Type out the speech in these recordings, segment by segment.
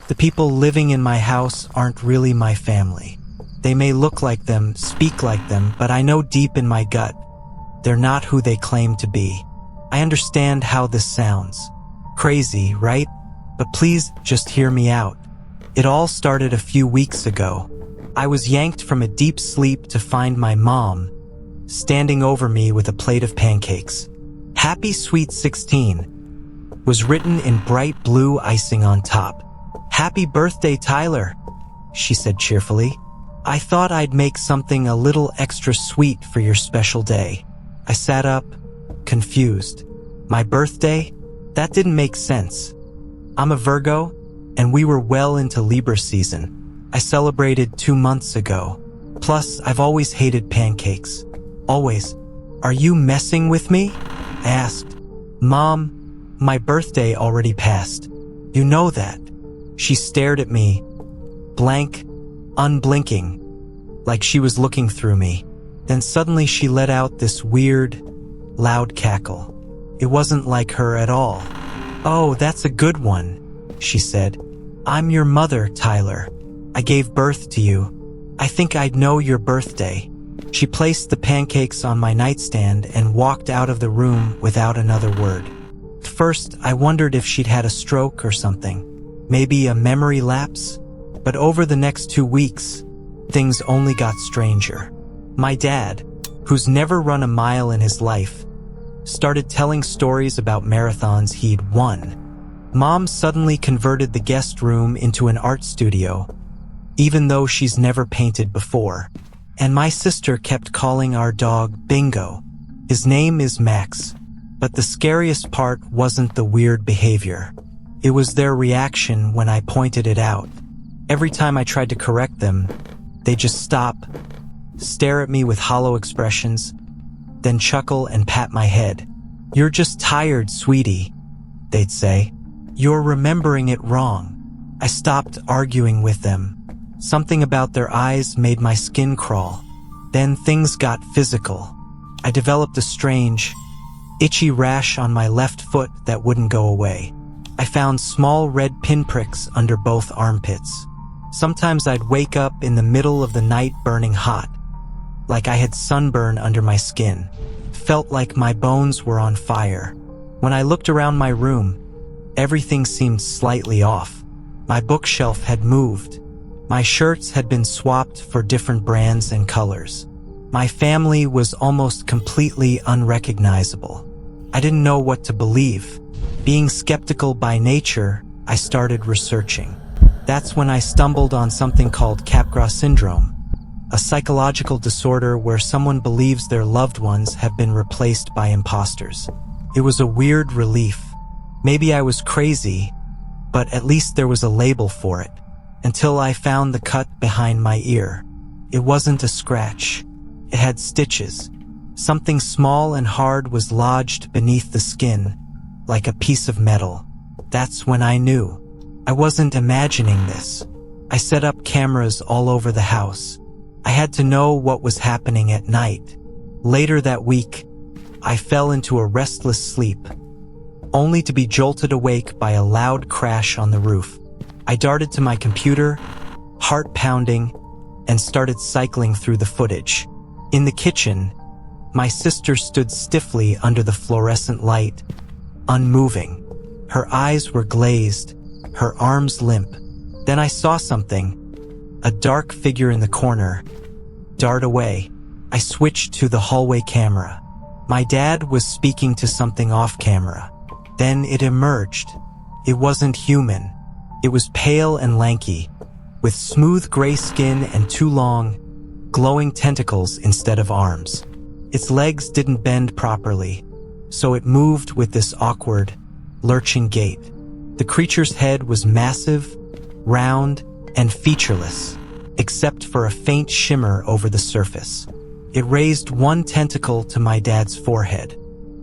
The people living in my house aren't really my family. They may look like them, speak like them, but I know deep in my gut, they're not who they claim to be. I understand how this sounds. Crazy, right? But please just hear me out. It all started a few weeks ago. I was yanked from a deep sleep to find my mom standing over me with a plate of pancakes. Happy Sweet 16 was written in bright blue icing on top. Happy birthday, Tyler, she said cheerfully. I thought I'd make something a little extra sweet for your special day. I sat up, confused. My birthday? That didn't make sense. I'm a Virgo, and we were well into Libra season. I celebrated 2 months ago. Plus, I've always hated pancakes. Always. Are you messing with me? I asked. Mom, my birthday already passed. You know that. She stared at me, blank, unblinking, like she was looking through me. Then suddenly she let out this weird, loud cackle. It wasn't like her at all. Oh, that's a good one, she said. I'm your mother, Tyler. I gave birth to you. I think I'd know your birthday. She placed the pancakes on my nightstand and walked out of the room without another word. First, I wondered if she'd had a stroke or something. Maybe a memory lapse? But over the next 2 weeks, things only got stranger. My dad, who's never run a mile in his life, started telling stories about marathons he'd won. Mom suddenly converted the guest room into an art studio, even though she's never painted before. And my sister kept calling our dog Bingo. His name is Max. But the scariest part wasn't the weird behavior. It was their reaction when I pointed it out. Every time I tried to correct them, they'd just stop, stare at me with hollow expressions, then chuckle and pat my head. You're just tired, sweetie, they'd say. You're remembering it wrong. I stopped arguing with them. Something about their eyes made my skin crawl. Then things got physical. I developed a strange, itchy rash on my left foot that wouldn't go away. I found small red pinpricks under both armpits. Sometimes I'd wake up in the middle of the night burning hot, like I had sunburn under my skin. Felt like my bones were on fire. When I looked around my room, everything seemed slightly off. My bookshelf had moved. My shirts had been swapped for different brands and colors. My family was almost completely unrecognizable. I didn't know what to believe. Being skeptical by nature, I started researching. That's when I stumbled on something called Capgras syndrome, a psychological disorder where someone believes their loved ones have been replaced by imposters. It was a weird relief. Maybe I was crazy, but at least there was a label for it. Until I found the cut behind my ear. It wasn't a scratch. It had stitches. Something small and hard was lodged beneath the skin, like a piece of metal. That's when I knew. I wasn't imagining this. I set up cameras all over the house. I had to know what was happening at night. Later that week, I fell into a restless sleep, only to be jolted awake by a loud crash on the roof. I darted to my computer, heart pounding, and started cycling through the footage. In the kitchen, my sister stood stiffly under the fluorescent light, unmoving. Her eyes were glazed, her arms limp. Then I saw something, a dark figure in the corner, dart away. I switched to the hallway camera. My dad was speaking to something off camera. Then it emerged. It wasn't human. It was pale and lanky, with smooth gray skin and 2 long, glowing tentacles instead of arms. Its legs didn't bend properly, so it moved with this awkward, lurching gait. The creature's head was massive, round, and featureless, except for a faint shimmer over the surface. It raised one tentacle to my dad's forehead.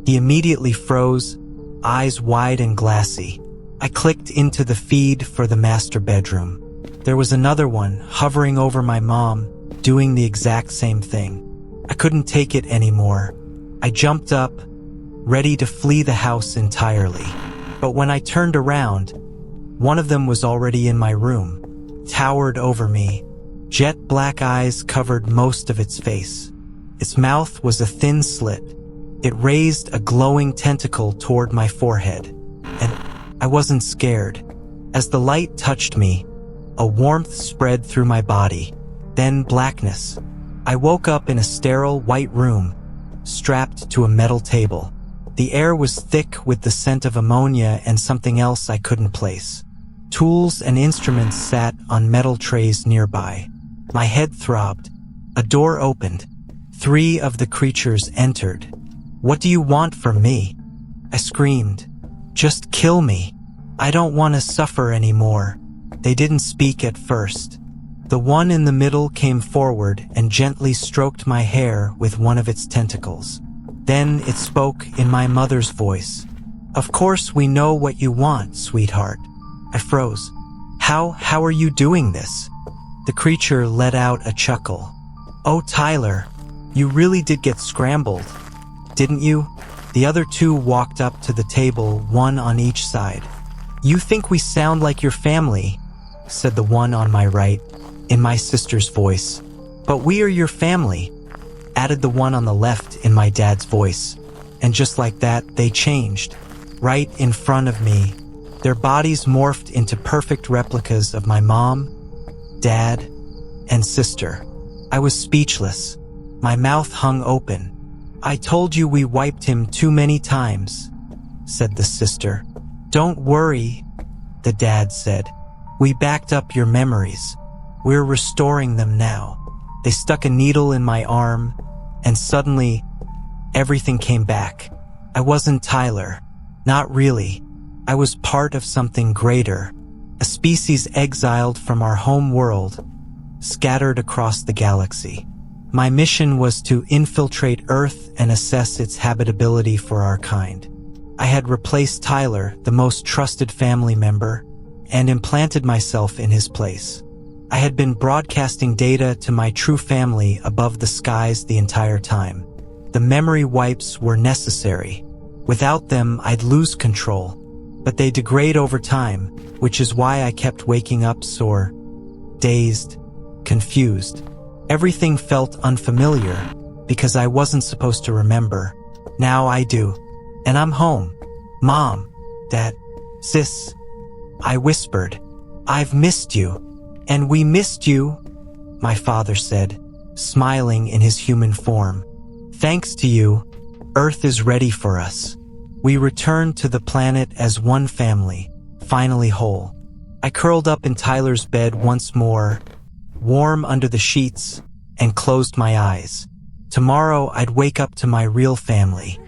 He immediately froze, eyes wide and glassy. I clicked into the feed for the master bedroom. There was another one hovering over my mom, doing the exact same thing. I couldn't take it anymore. I jumped up, ready to flee the house entirely. But when I turned around, One of them was already in my room, towered over me. Jet black eyes covered most of its face. Its mouth was a thin slit. It raised a glowing tentacle toward my forehead, and I wasn't scared. As the light touched me, a warmth spread through my body, then blackness. I woke up in a sterile white room, strapped to a metal table. The air was thick with the scent of ammonia and something else I couldn't place. Tools and instruments sat on metal trays nearby. My head throbbed. A door opened. 3 of the creatures entered. "What do you want from me?" I screamed. "Just kill me. I don't want to suffer anymore." They didn't speak at first. The one in the middle came forward and gently stroked my hair with one of its tentacles. Then it spoke in my mother's voice. "Of course we know what you want, sweetheart." I froze. How are you doing this?" The creature let out a chuckle. "Oh, Tyler, you really did get scrambled, didn't you?" The other 2 walked up to the table, one on each side. "You think we sound like your family," said the one on my right, in my sister's voice. "But we are your family," added the one on the left in my dad's voice. And just like that, they changed. Right in front of me, their bodies morphed into perfect replicas of my mom, dad, and sister. I was speechless. My mouth hung open. "I told you we wiped him too many times," said the sister. "Don't worry," the dad said. "We backed up your memories. We're restoring them now." They stuck a needle in my arm, and suddenly, everything came back. I wasn't Tyler. Not really. I was part of something greater. A species exiled from our home world, scattered across the galaxy. My mission was to infiltrate Earth and assess its habitability for our kind. I had replaced Tyler, the most trusted family member, and implanted myself in his place. I had been broadcasting data to my true family above the skies the entire time. The memory wipes were necessary. Without them, I'd lose control. But they degrade over time, which is why I kept waking up sore, dazed, confused. Everything felt unfamiliar, because I wasn't supposed to remember. Now I do. And I'm home. Mom, Dad, Sis. I whispered. "I've missed you." "And we missed you," my father said, smiling in his human form. "Thanks to you, Earth is ready for us." We returned to the planet as one family, finally whole. I curled up in Tyler's bed once more, warm under the sheets, and closed my eyes. Tomorrow I'd wake up to my real family.